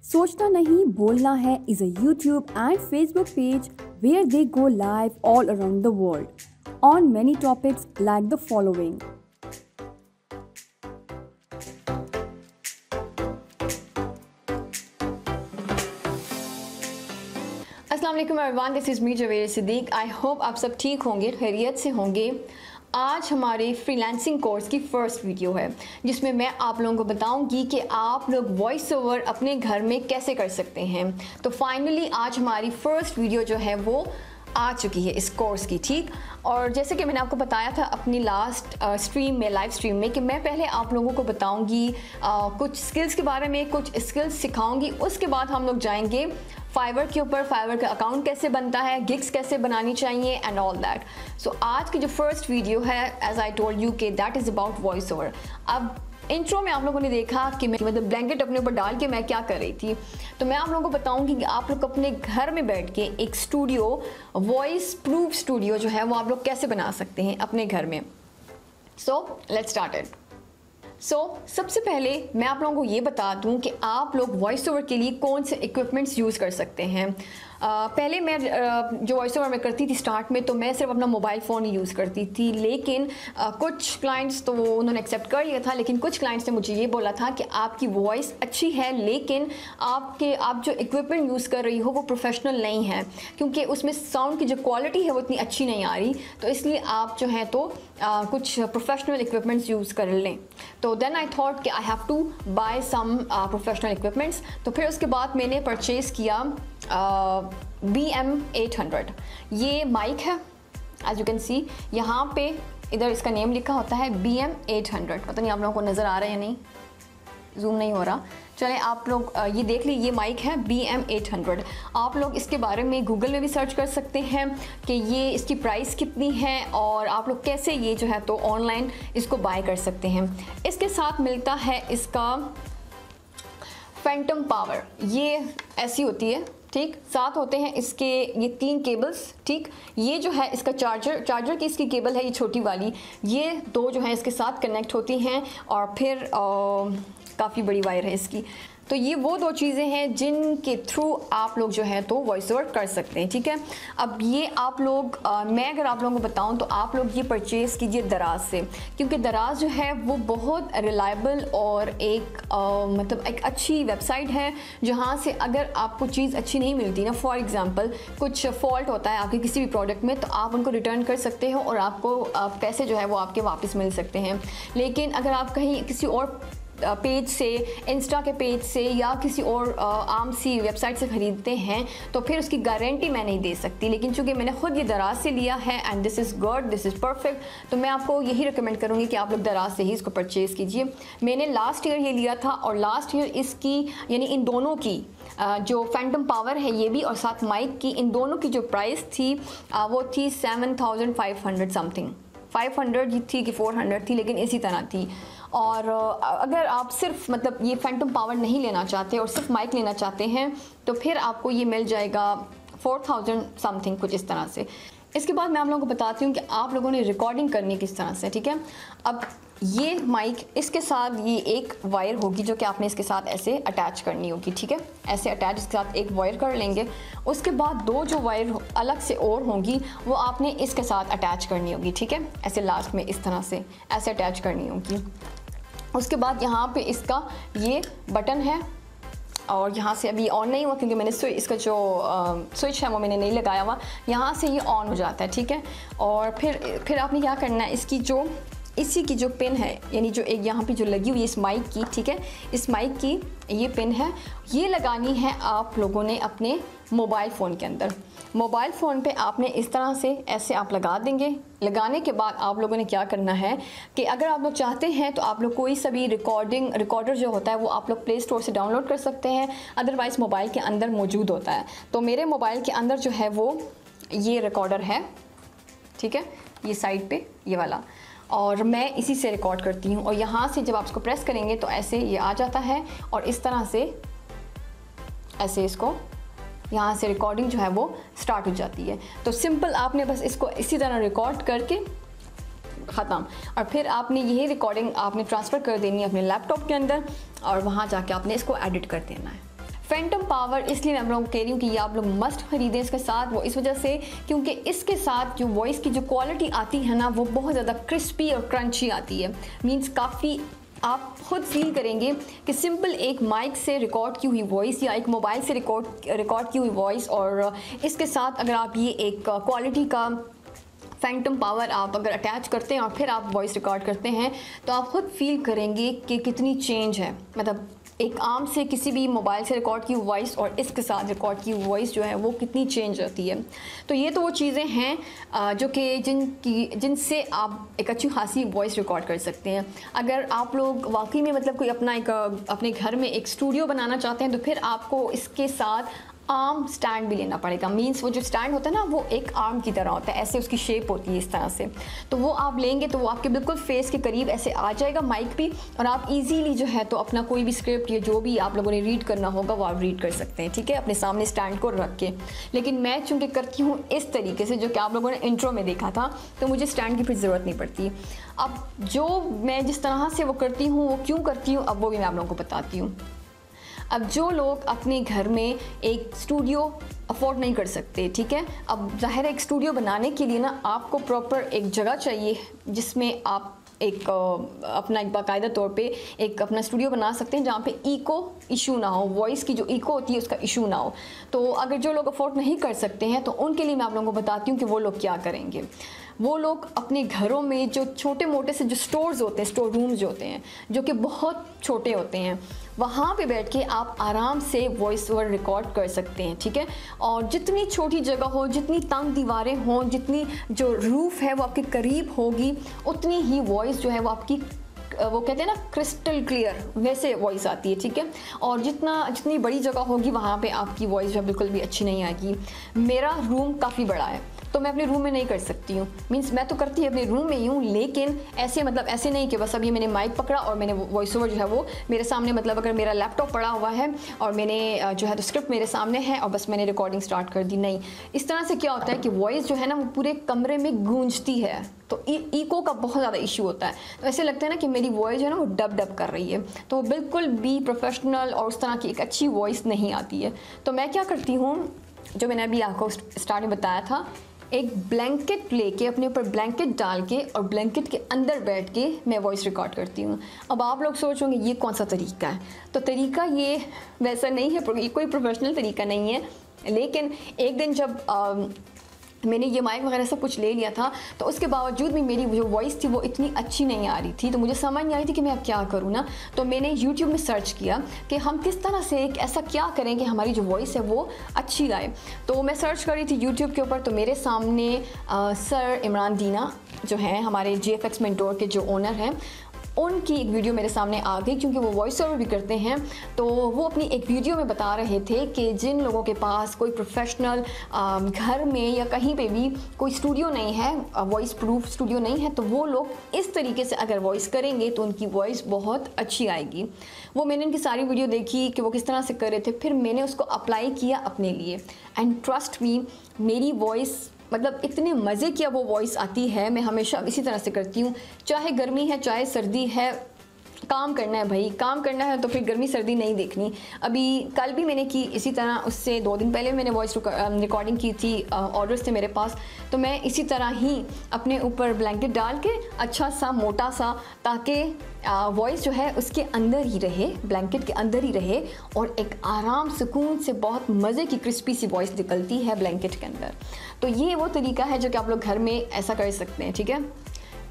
सोचना नहीं बोलना है is a YouTube and Facebook page where they go live all around the world on many topics like the following. अस्सलाम वालेकुम everyone, this is me Javer Siddique. I hope आप सब ठीक होंगे, खैरियत से होंगे। आज हमारे फ्रीलांसिंग कोर्स की फ़र्स्ट वीडियो है जिसमें मैं आप लोगों को बताऊंगी कि आप लोग वॉइस ओवर अपने घर में कैसे कर सकते हैं। तो फाइनली आज हमारी फ़र्स्ट वीडियो जो है वो आ चुकी है इस कोर्स की, ठीक। और जैसे कि मैंने आपको बताया था अपनी लास्ट स्ट्रीम में, लाइव स्ट्रीम में, कि मैं पहले आप लोगों को बताऊंगी कुछ स्किल्स के बारे में, कुछ स्किल्स सिखाऊंगी। उसके बाद हम लोग जाएंगे फाइवर के ऊपर, फाइवर का अकाउंट कैसे बनता है, गिग्स कैसे बनानी चाहिए एंड ऑल दैट। सो आज की जो फर्स्ट वीडियो है, एज आई टोल्ड यू, कि that is about voice over. अब इंट्रो में आप लोगों ने देखा कि मैं मतलब ब्लैंकेट अपने ऊपर डाल के मैं क्या कर रही थी। तो मैं आप लोगों को बताऊंगी कि आप लोग अपने घर में बैठ के एक स्टूडियो, वॉइस प्रूफ स्टूडियो जो है वो आप लोग कैसे बना सकते हैं अपने घर में। So let's start it. सबसे पहले मैं आप लोगों को ये बता दूं कि आप लोग वॉइस ओवर के लिए कौन से इक्विपमेंट्स यूज़ कर सकते हैं। पहले मैं जो वॉइस ओवर में करती थी स्टार्ट में, तो मैं सिर्फ अपना मोबाइल फ़ोन ही यूज़ करती थी। लेकिन कुछ क्लाइंट्स तो उन्होंने एक्सेप्ट कर लिया था, लेकिन कुछ क्लाइंट्स ने मुझे ये बोला था कि आपकी वॉइस अच्छी है लेकिन आप जो इक्विपमेंट यूज़ कर रही हो वो प्रोफेशनल नहीं है, क्योंकि उसमें साउंड की जो क्वालिटी है वो इतनी अच्छी नहीं आ रही। तो इसलिए आप जो है तो कुछ प्रोफेशनल इक्विपमेंट्स यूज़ कर लें। तो देन आई थॉट कि I have to buy some professional equipments. तो फिर उसके बाद मैंने परचेज़ किया BM800। ये माइक है, एज यू कैन सी यहाँ पे इधर इसका नेम लिखा होता है BM800। पता नहीं आप लोगों को नज़र आ रहा है या नहीं, जूम नहीं हो रहा। चलें आप लोग ये देख लीजिए, ये माइक है BM800। आप लोग इसके बारे में गूगल में भी सर्च कर सकते हैं कि ये इसकी प्राइस कितनी है और आप लोग कैसे ये जो है तो ऑनलाइन इसको बाय कर सकते हैं। इसके साथ मिलता है इसका फैंटम पावर, ये ऐसी होती है, ठीक। साथ होते हैं इसके ये 3 केबल्स, ठीक। ये जो है इसका चार्जर की इसकी केबल है, ये छोटी वाली, ये 2 जो है इसके साथ कनेक्ट होती हैं और फिर काफ़ी बड़ी वायर है इसकी। तो ये वो 2 चीज़ें हैं जिनके थ्रू आप लोग जो है तो वॉइस ओवर कर सकते हैं, ठीक है। अब ये आप लोग मैं अगर आप लोगों को बताऊं तो आप लोग ये परचेज़ कीजिए दराज से, क्योंकि दराज जो है वो बहुत रिलायबल और एक मतलब एक अच्छी वेबसाइट है जहां से अगर आपको चीज़ अच्छी नहीं मिलती ना, फॉर एग्जांपल कुछ फॉल्ट होता है आपके किसी भी प्रोडक्ट में, तो आप उनको रिटर्न कर सकते हो और आपको पैसे जो है वो आपके वापस मिल सकते हैं। लेकिन अगर आप कहीं किसी और पेज से, इंस्टा के पेज से या किसी और आम सी वेबसाइट से ख़रीदते हैं तो फिर उसकी गारंटी मैं नहीं दे सकती। लेकिन चूँकि मैंने ख़ुद ये दराज से लिया है and this is good, this is perfect, तो मैं आपको यही रिकमेंड करूँगी कि आप लोग दराज से ही इसको परचेज़ कीजिए। मैंने लास्ट ईयर ये लिया था और लास्ट ईयर इसकी यानी इन दोनों की जो फैंटम पावर है ये भी और साथ माइक की, इन दोनों की जो प्राइस थी वो थी 7500 समथिंग, 500 थी कि 400 थी, लेकिन इसी तरह थी। और अगर आप सिर्फ मतलब ये फैंटम पावर नहीं लेना चाहते और सिर्फ माइक लेना चाहते हैं तो फिर आपको ये मिल जाएगा 4000 समथिंग, कुछ इस तरह से। इसके बाद मैं आप लोगों को बताती हूँ कि आप लोगों ने रिकॉर्डिंग करनी किस तरह से, ठीक है। अब ये माइक, इसके साथ ये एक वायर होगी जो कि आपने इसके साथ ऐसे अटैच करनी होगी, ठीक है। ऐसे अटैच इसके साथ एक वायर कर लेंगे। उसके बाद 2 जो वायर अलग से और होंगी वो आपने इसके साथ अटैच करनी होगी, ठीक है। ऐसे लास्ट में इस तरह से ऐसे अटैच करनी होगी। उसके बाद यहाँ पे इसका ये बटन है और यहाँ से अभी ऑन नहीं हुआ क्योंकि मैंने इसका जो स्विच है वो मैंने नहीं लगाया हुआ। यहाँ से ये ऑन हो जाता है, ठीक है। और फिर आपने क्या करना है, इसी की जो पिन है, यानी जो एक यहाँ पे जो लगी हुई है इस माइक की, ठीक है, इस माइक की ये पिन है, ये लगानी है आप लोगों ने अपने मोबाइल फ़ोन के अंदर। मोबाइल फ़ोन पे आपने इस तरह से ऐसे आप लगा देंगे। लगाने के बाद आप लोगों ने क्या करना है कि अगर आप लोग चाहते हैं तो आप लोग कोई सा भी रिकॉर्डर जो होता है वो आप लोग प्ले स्टोर से डाउनलोड कर सकते हैं, अदरवाइज़ मोबाइल के अंदर मौजूद होता है। तो मेरे मोबाइल के अंदर जो है वो ये रिकॉर्डर है, ठीक है, ये साइड पे ये वाला, और मैं इसी से रिकॉर्ड करती हूँ। और यहाँ से जब आप इसको प्रेस करेंगे तो ऐसे ये आ जाता है और इस तरह से ऐसे इसको यहाँ से रिकॉर्डिंग जो है वो स्टार्ट हो जाती है। तो सिंपल आपने बस इसको इसी तरह रिकॉर्ड करके ख़त्म, और फिर आपने यही रिकॉर्डिंग आपने ट्रांसफ़र कर देनी है अपने लैपटॉप के अंदर और वहाँ जाके आपने इसको एडिट कर देना है। फैंटम पावर इसलिए मैं आप लोगों को कह रही हूँ कि ये आप लोग मस्ट खरीदें इसके साथ, वो इस वजह से क्योंकि इसके साथ जो वॉइस की जो क्वालिटी आती है ना वो बहुत ज़्यादा क्रिस्पी और क्रंची आती है। मीन्स काफ़ी आप खुद फील करेंगे कि सिंपल एक माइक से रिकॉर्ड की हुई वॉइस या एक मोबाइल से रिकॉर्ड की हुई वॉइस और इसके साथ अगर आप ये एक क्वालिटी का फैंटम पावर आप अगर अटैच करते हैं और फिर आप वॉइस रिकॉर्ड करते हैं तो आप खुद फील करेंगे कि कितनी चेंज है। मतलब एक आम से किसी भी मोबाइल से रिकॉर्ड की वॉइस और इसके साथ रिकॉर्ड की वॉइस जो है वो कितनी चेंज होती है। तो ये तो वो चीज़ें हैं जो कि जिनसे आप एक अच्छी खासी वॉइस रिकॉर्ड कर सकते हैं। अगर आप लोग वाकई में मतलब कोई अपने घर में एक स्टूडियो बनाना चाहते हैं तो फिर आपको इसके साथ आर्म स्टैंड भी लेना पड़ेगा। मीन्स वो जो स्टैंड होता है ना वो एक आर्म की तरह होता है, ऐसे उसकी शेप होती है इस तरह से। तो वो आप लेंगे तो वो आपके बिल्कुल फेस के करीब ऐसे आ जाएगा माइक भी, और आप इजीली जो है तो अपना कोई भी स्क्रिप्ट या जो भी आप लोगों ने रीड करना होगा वो आप रीड कर सकते हैं, ठीक है, अपने सामने स्टैंड को रख के। लेकिन मैं चूँकि करती हूँ इस तरीके से जो कि आप लोगों ने इंट्रो में देखा था, तो मुझे स्टैंड की फिर ज़रूरत नहीं पड़ती। अब जो मैं जिस तरह से वो करती हूँ वो क्यों करती हूँ अब वो भी मैं आप लोगों को बताती हूँ। अब जो लोग अपने घर में एक स्टूडियो अफोर्ड नहीं कर सकते, ठीक है, अब ज़ाहिर है एक स्टूडियो बनाने के लिए ना आपको प्रॉपर एक जगह चाहिए जिसमें आप एक अपना एक बाकायदा तौर पे एक अपना स्टूडियो बना सकते हैं जहाँ पे इको इशू ना हो, वॉइस की जो इको होती है उसका इशू ना हो। तो अगर जो लोग अफोर्ड नहीं कर सकते हैं तो उनके लिए मैं आप लोगों को बताती हूँ कि वो लोग क्या करेंगे। वो लोग अपने घरों में जो छोटे मोटे से जो स्टोर्स होते हैं, स्टोर रूम्स जो होते हैं जो कि बहुत छोटे होते हैं, वहाँ पे बैठ के आप आराम से वॉइस ओवर रिकॉर्ड कर सकते हैं, ठीक है। और जितनी छोटी जगह हो, जितनी तंग दीवारें हों, जितनी जो रूफ है वो आपके करीब होगी, उतनी ही वॉइस जो है वो आपकी वो कहते हैं ना क्रिस्टल क्लियर वैसे वॉइस आती है, ठीक है। और जितनी बड़ी जगह होगी वहाँ पे आपकी वॉइस जो है बिल्कुल भी अच्छी नहीं आएगी। मेरा रूम काफ़ी बड़ा है तो मैं अपने रूम में नहीं कर सकती हूँ। मीन्स मैं तो करती अपने रूम में ही हूँ, लेकिन ऐसे मतलब ऐसे नहीं कि बस अभी मैंने माइक पकड़ा और मैंने वॉइस ओवर जो है वो मेरे सामने, मतलब अगर मेरा लैपटॉप पड़ा हुआ है और मैंने जो है तो स्क्रिप्ट मेरे सामने है और बस मैंने रिकॉर्डिंग स्टार्ट कर दी, नहीं। इस तरह से क्या होता है कि वॉइस जो है ना वो पूरे कमरे में गूंजती है, तो इको का बहुत ज़्यादा इशू होता है। तो ऐसे लगता है ना कि मेरी वॉइस जो है ना वो डब डब कर रही है, तो बिल्कुल भी प्रोफेशनल और उस तरह की एक अच्छी वॉइस नहीं आती है। तो मैं क्या करती हूँ, जो मैंने अभी आपको स्टार्ट में बताया था, एक ब्लैंकेट लेके अपने ऊपर ब्लैंकेट डाल के और ब्लैंकेट के अंदर बैठ के मैं वॉइस रिकॉर्ड करती हूँ। अब आप लोग सोचोगे ये कौन सा तरीका है, तो तरीका ये वैसा नहीं है, कोई प्रोफेशनल तरीका नहीं है। लेकिन एक दिन जब मैंने ये माइक वगैरह सब कुछ ले लिया था तो उसके बावजूद भी मेरी जो वॉइस थी वो इतनी अच्छी नहीं आ रही थी, तो मुझे समझ नहीं आ रही थी कि मैं अब क्या करूँ ना। तो मैंने YouTube में सर्च किया कि हम किस तरह से एक ऐसा क्या करें कि हमारी जो वॉइस है वो अच्छी आए। तो मैं सर्च कर रही थी YouTube के ऊपर, तो मेरे सामने सर इमरान दीना जो हैं हमारे GFX मेंटोर के जो ओनर हैं, उनकी एक वीडियो मेरे सामने आ गई, क्योंकि वो वॉइस ओवर भी करते हैं। तो वो अपनी एक वीडियो में बता रहे थे कि जिन लोगों के पास कोई प्रोफेशनल घर में या कहीं पे भी कोई स्टूडियो नहीं है, वॉइस प्रूफ स्टूडियो नहीं है, तो वो लोग इस तरीके से अगर वॉइस करेंगे तो उनकी वॉइस बहुत अच्छी आएगी। वो मैंने उनकी सारी वीडियो देखी कि वो किस तरह से कर रहे थे, फिर मैंने उसको अप्लाई किया अपने लिए, एंड ट्रस्ट मी मेरी वॉइस मतलब इतने मज़े की अब वो वॉइस आती है। मैं हमेशा इसी तरह से करती हूँ, चाहे गर्मी है चाहे सर्दी है, काम करना है भाई, काम करना है तो फिर गर्मी सर्दी नहीं देखनी। अभी कल भी मैंने की इसी तरह, उससे 2 दिन पहले मैंने वॉइस रिकॉर्डिंग की थी, ऑर्डर्स थे मेरे पास, तो मैं इसी तरह ही अपने ऊपर ब्लैंकेट डाल के अच्छा सा मोटा सा, ताकि वॉइस जो है उसके अंदर ही रहे, ब्लैंकेट के अंदर ही रहे, और एक आराम सुकून से बहुत मज़े की क्रिस्पी सी वॉइस निकलती है ब्लैंकेट के अंदर। तो ये वो तरीका है जो कि आप लोग घर में ऐसा कर सकते हैं, ठीक है।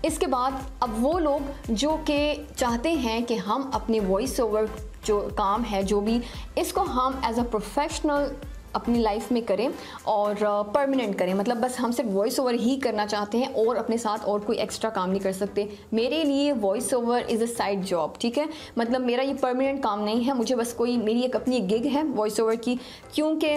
इसके बाद अब वो लोग जो कि चाहते हैं कि हम अपने वॉइस ओवर जो काम है जो भी, इसको हम एज अ प्रोफेशनल अपनी लाइफ में करें और परमानेंट करें, मतलब बस हम सिर्फ वॉइस ओवर ही करना चाहते हैं और अपने साथ और कोई एक्स्ट्रा काम नहीं कर सकते। मेरे लिए voice over is a side job, ठीक है, मतलब मेरा ये परमानेंट काम नहीं है। मुझे बस मेरी एक अपनी गिग है वॉइस ओवर की, क्योंकि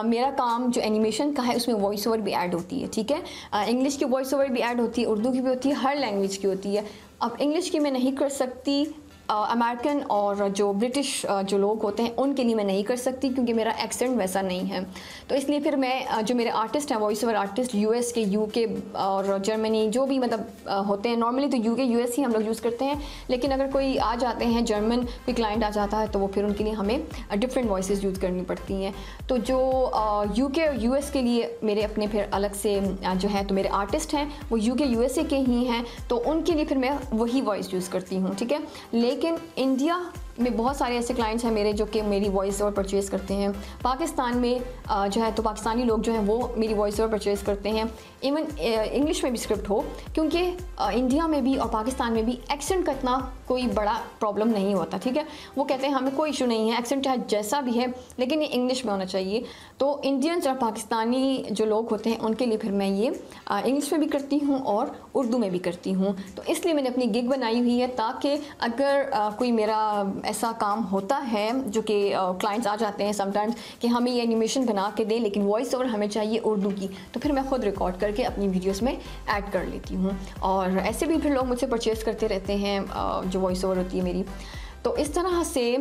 मेरा काम जो एनिमेशन का है उसमें वॉइस ओवर भी ऐड होती है, ठीक है। इंग्लिश की वॉइस ओवर भी ऐड होती है, उर्दू की भी होती है, हर लैंग्वेज की होती है। अब इंग्लिश की मैं नहीं कर सकती अमेरिकन और जो ब्रिटिश जो लोग होते हैं उनके लिए मैं नहीं कर सकती, क्योंकि मेरा एक्सेंट वैसा नहीं है। तो इसलिए फिर मैं जो मेरे आर्टिस्ट हैं वॉइस ओवर आर्टिस्ट यूएस के, यूके और जर्मनी जो भी मतलब होते हैं, नॉर्मली तो यूके यूएस ही हम लोग यूज़ करते हैं, लेकिन अगर कोई आ जाते हैं जर्मन कोई क्लाइंट आ जाता है तो वो फिर उनके लिए हमें डिफरेंट वॉइसेस यूज़ करनी पड़ती हैं। तो जो यूके और यूएस के लिए मेरे अपने फिर अलग से जो है तो मेरे आर्टिस्ट हैं वो यूके यूएसए के ही हैं, तो उनके लिए फिर मैं वही वॉइस यूज़ करती हूँ, ठीक है। लेकिन इंडिया में बहुत सारे ऐसे क्लाइंट्स हैं मेरे जो कि मेरी वॉइस ओवर परचेज़ करते हैं। पाकिस्तान में जो है तो पाकिस्तानी लोग जो हैं वो मेरी वॉइस ओवर परचेज़ करते हैं, इवन इंग्लिश में भी स्क्रिप्ट हो, क्योंकि इंडिया में भी और पाकिस्तान में भी एक्सेंट का इतना कोई बड़ा प्रॉब्लम नहीं होता, ठीक है। वो कहते हैं हमें कोई इशू नहीं है, एक्सेंट चाहे जैसा भी है लेकिन ये इंग्लिश में होना चाहिए। तो इंडियंस और पाकिस्तानी जो लोग होते हैं उनके लिए फिर मैं ये इंग्लिश में भी करती हूँ और उर्दू में भी करती हूँ। तो इसलिए मैंने अपनी गिग बनाई हुई है, ताकि अगर कोई मेरा ऐसा काम होता है जो कि क्लाइंट्स आ जाते हैं समटाइम्स कि हमें ये एनिमेशन बना के दें लेकिन वॉइस ओवर हमें चाहिए उर्दू की, तो फिर मैं खुद रिकॉर्ड करके अपनी वीडियोस में ऐड कर लेती हूँ। और ऐसे भी फिर लोग मुझसे परचेज़ करते रहते हैं जो वॉइस ओवर होती है मेरी। तो इस तरह से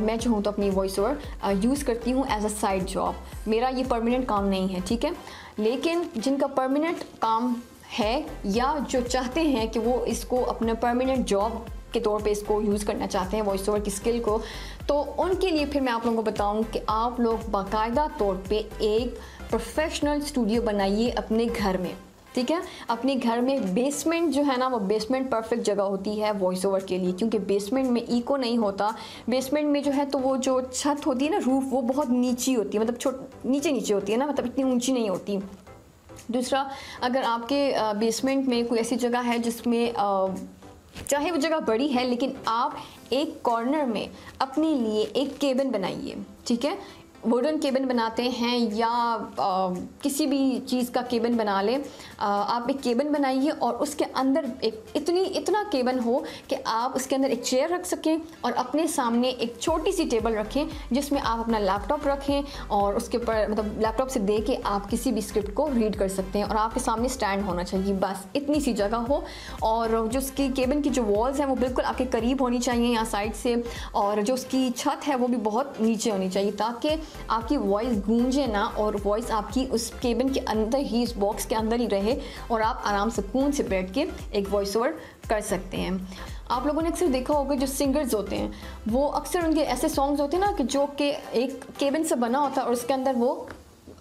मैं जो हूँ तो अपनी वॉइस ओवर यूज़ करती हूँ एज अ साइड जॉब। मेरा ये परमानेंट काम नहीं है, ठीक है। लेकिन जिनका परमानेंट काम है या जो चाहते हैं कि वो इसको अपना परमानेंट जॉब के तौर पे इसको यूज़ करना चाहते हैं वॉइस ओवर की स्किल को, तो उनके लिए फिर मैं आप लोगों को बताऊं कि आप लोग बाकायदा तौर पे एक प्रोफेशनल स्टूडियो बनाइए अपने घर में, ठीक है। अपने घर में बेसमेंट जो है ना, वो बेसमेंट परफेक्ट जगह होती है वॉइस ओवर के लिए, क्योंकि बेसमेंट में इको नहीं होता। बेसमेंट में जो है तो वो जो छत होती है ना, रूफ, वो बहुत नीची होती है, मतलब नीचे नीचे होती है ना, मतलब इतनी ऊंची नहीं होती। दूसरा, अगर आपके बेसमेंट में कोई ऐसी जगह है जिसमें चाहे वो जगह बड़ी है लेकिन आप एक कॉर्नर में अपने लिए एक केबिन बनाइए, ठीक है। वुडन केबिन बनाते हैं या किसी भी चीज़ का केबिन बना लें। आप एक केबिन बनाइए और उसके अंदर एक इतना केबिन हो कि आप उसके अंदर एक चेयर रख सकें और अपने सामने एक छोटी सी टेबल रखें जिसमें आप अपना लैपटॉप रखें और उसके ऊपर मतलब लैपटॉप से दे के आप किसी भी स्क्रिप्ट को रीड कर सकते हैं और आपके सामने स्टैंड होना चाहिए, बस इतनी सी जगह हो। और जो उसकी केबिन की जो वॉल्स हैं वो बिल्कुल आपके करीब होनी चाहिए यहाँ साइड से, और जो उसकी छत है वो भी बहुत नीचे होनी चाहिए ताकि आपकी वॉइस गूंजे ना और वॉइस आपकी उस केबिन के अंदर ही, इस बॉक्स के अंदर ही रहे और आप आराम से सुकून से बैठ के एक वॉइस ओवर कर सकते हैं। आप लोगों ने अक्सर देखा होगा जो सिंगर्स होते हैं वो अक्सर उनके ऐसे सॉन्ग्स होते हैं ना कि जो कि एक केबिन से बना होता है और उसके अंदर वो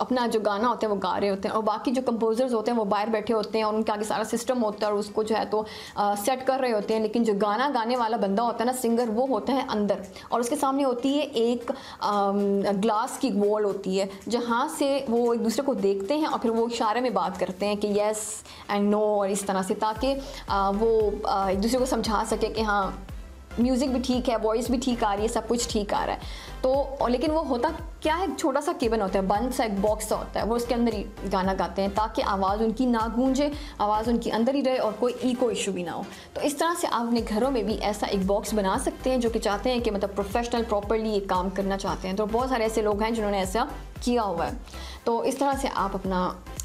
अपना जो गाना होता है वो गा रहे होते हैं और बाकी जो कंपोजर्स होते हैं वो बाहर बैठे होते हैं और उनके आगे सारा सिस्टम होता है और उसको जो है तो सेट कर रहे होते हैं। लेकिन जो गाना गाने वाला बंदा होता है ना, सिंगर, वो होता है अंदर और उसके सामने होती है एक ग्लास की वॉल होती है जहाँ से वो एक दूसरे को देखते हैं और फिर वो इशारे में बात करते हैं कि येस एंड नो और इस तरह से, ताकि वो एक दूसरे को समझा सके कि हाँ म्यूज़िक भी ठीक है, वॉइस भी ठीक आ रही है, सब कुछ ठीक आ रहा है। तो लेकिन वो होता क्या है, छोटा सा केबिन होता है, बंद सा एक बॉक्स सा होता है, वो उसके अंदर ही गाना गाते हैं ताकि आवाज़ उनकी ना गूंजे, आवाज़ उनकी अंदर ही रहे और कोई इको इशू भी ना हो। तो इस तरह से आप अपने घरों में भी ऐसा एक बॉक्स बना सकते हैं जो कि चाहते हैं कि मतलब प्रोफेशनल प्रॉपरली ये काम करना चाहते हैं। तो बहुत सारे ऐसे लोग हैं जिन्होंने ऐसा किया हुआ है। तो इस तरह से आप अपना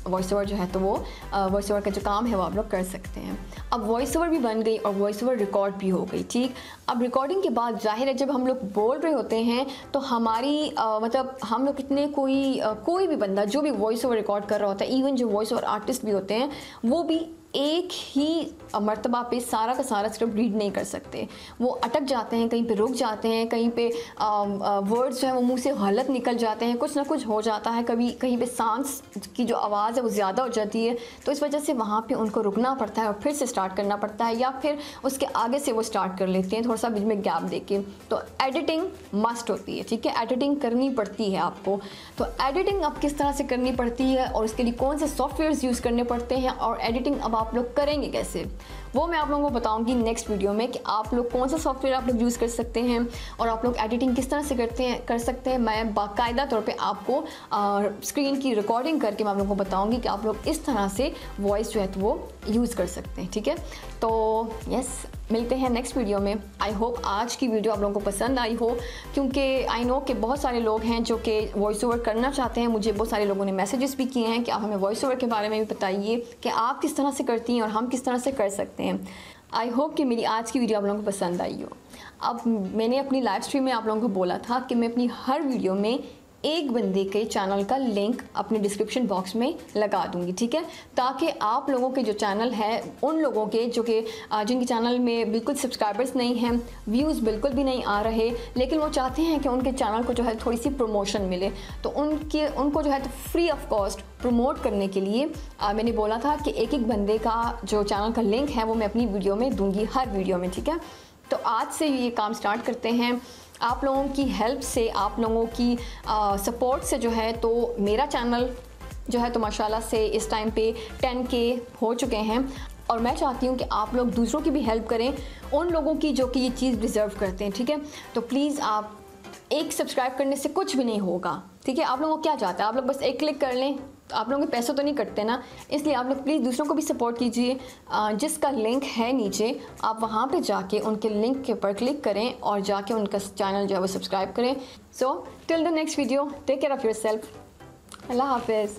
वॉइस ओवर जो है तो वो वॉइस ओवर का जो काम है वो आप लोग कर सकते हैं। अब वॉइस ओवर भी बन गई और वॉइस ओवर रिकॉर्ड भी हो गई, ठीक। अब रिकॉर्डिंग के बाद जाहिर है जब हम लोग बोल रहे होते हैं तो हमारी मतलब हम लोग कितने कोई भी बंदा जो भी वॉइस ओवर रिकॉर्ड कर रहा होता है, इवन जो वॉइस ओवर आर्टिस्ट भी होते हैं, वो भी एक ही मर्तबा पे सारा का सारा स्क्रिप्ट रीड नहीं कर सकते। वो अटक जाते हैं, कहीं पे रुक जाते हैं, कहीं पे वर्ड्स जो है वो मुंह से गलत निकल जाते हैं, कुछ ना कुछ हो जाता है, कभी कहीं पे सांस की जो आवाज़ है वो ज़्यादा हो जाती है। तो इस वजह से वहाँ पे उनको रुकना पड़ता है और फिर से स्टार्ट करना पड़ता है या फिर उसके आगे से वो स्टार्ट कर लेते हैं थोड़ा सा बीच में गैप देके। तो एडिटिंग मस्ट होती है, ठीक है, एडिटिंग करनी पड़ती है आपको। तो एडिटिंग अब किस तरह से करनी पड़ती है और इसके लिए कौन से सॉफ्टवेयर्स यूज़ करने पड़ते हैं और एडिटिंग अब आप लोग करेंगे कैसे, वो मैं आप लोगों को बताऊंगी नेक्स्ट वीडियो में कि आप लोग कौन सा सॉफ्टवेयर आप लोग यूज़ कर सकते हैं और आप लोग एडिटिंग किस तरह से कर सकते हैं। मैं बाकायदा तौर पे आपको स्क्रीन की रिकॉर्डिंग करके मैं आप लोगों को बताऊंगी कि आप लोग इस तरह से वॉइस जो है तो वो यूज़ कर सकते हैं, ठीक है। तो यस, मिलते हैं नेक्स्ट वीडियो में। आई होप आज की वीडियो आप लोगों को पसंद आई हो, क्योंकि आई नो कि बहुत सारे लोग हैं जो कि वॉइस ओवर करना चाहते हैं। मुझे बहुत सारे लोगों ने मैसेजेस भी किए हैं कि आप हमें वॉइस ओवर के बारे में भी बताइए कि आप किस तरह से करती हैं और हम किस तरह से कर सकते हैं। आई होप कि मेरी आज की वीडियो आप लोगों को पसंद आई हो। अब मैंने अपनी लाइव स्ट्रीम में आप लोगों को बोला था कि मैं अपनी हर वीडियो में एक बंदे के चैनल का लिंक अपने डिस्क्रिप्शन बॉक्स में लगा दूंगी, ठीक है, ताकि आप लोगों के जो चैनल है, उन लोगों के जो कि जिनके चैनल में बिल्कुल सब्सक्राइबर्स नहीं हैं, व्यूज़ बिल्कुल भी नहीं आ रहे, लेकिन वो चाहते हैं कि उनके चैनल को जो है थोड़ी सी प्रमोशन मिले, तो उनको जो है तो फ्री ऑफ कॉस्ट प्रमोट करने के लिए मैंने बोला था कि एक एक बंदे का जो चैनल का लिंक है वो मैं अपनी वीडियो में दूँगी, हर वीडियो में, ठीक है। तो आज से ये काम स्टार्ट करते हैं। आप लोगों की हेल्प से, आप लोगों की सपोर्ट से जो है तो मेरा चैनल जो है तो माशाल्लाह से इस टाइम पे 10K हो चुके हैं, और मैं चाहती हूँ कि आप लोग दूसरों की भी हेल्प करें, उन लोगों की जो कि ये चीज़ डिज़र्व करते हैं, ठीक है। तो प्लीज़ आप एक सब्सक्राइब करने से कुछ भी नहीं होगा, ठीक है। आप लोगों को क्या चाहते हैं, आप लोग बस एक क्लिक कर लें, तो आप लोगों के पैसे तो नहीं कटते ना, इसलिए आप लोग प्लीज़ दूसरों को भी सपोर्ट कीजिए। जिसका लिंक है नीचे, आप वहाँ पे जाके उनके लिंक के ऊपर क्लिक करें और जाके उनका चैनल जो है वो सब्सक्राइब करें। So till the next video, take care of yourself. अल्लाह हाफिज़।